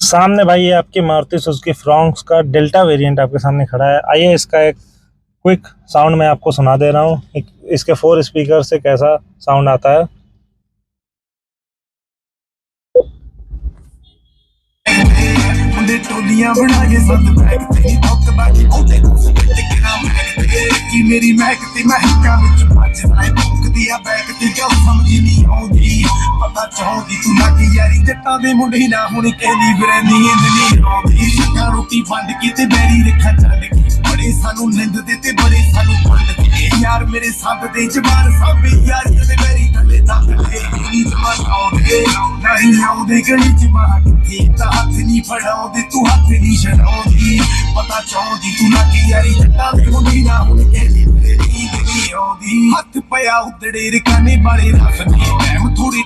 सामने भाई ये आपकी मारुति सुजुकी फ्रॉन्क्स का डेल्टा वेरिएंट आपके सामने खड़ा है। आइए इसका एक क्विक साउंड मैं आपको सुना दे रहा हूँ, इसके 4 स्पीकर से कैसा साउंड आता है। मेरी महक ते महका विच भजदा है भौंकदी आ बैग ते गल समझ नहीं आउंदी पता चाहुंदी तू लग यारी जट्टां दे मुंडे ना हुण कहंदी फिरे नींद नहीं आउंदी शक्का रोटी वंड के ते बैरी रखा छड्ड के बड़े सानू निंद दे ते बड़े सानू वंड के यार मेरे संग दे जवान साबे यार ते बैरी गले तक ले नी जवान आउंदे नहीं आउंदे गली च मां किथे ता हथ नहीं फड़ाउंदे तू हथ नहीं छड़ाउंदी पता चाहुंदी तू लग यारी जट्टां दे मुंडे ना हुण हथ पया उदड़े रकाने वाले रखने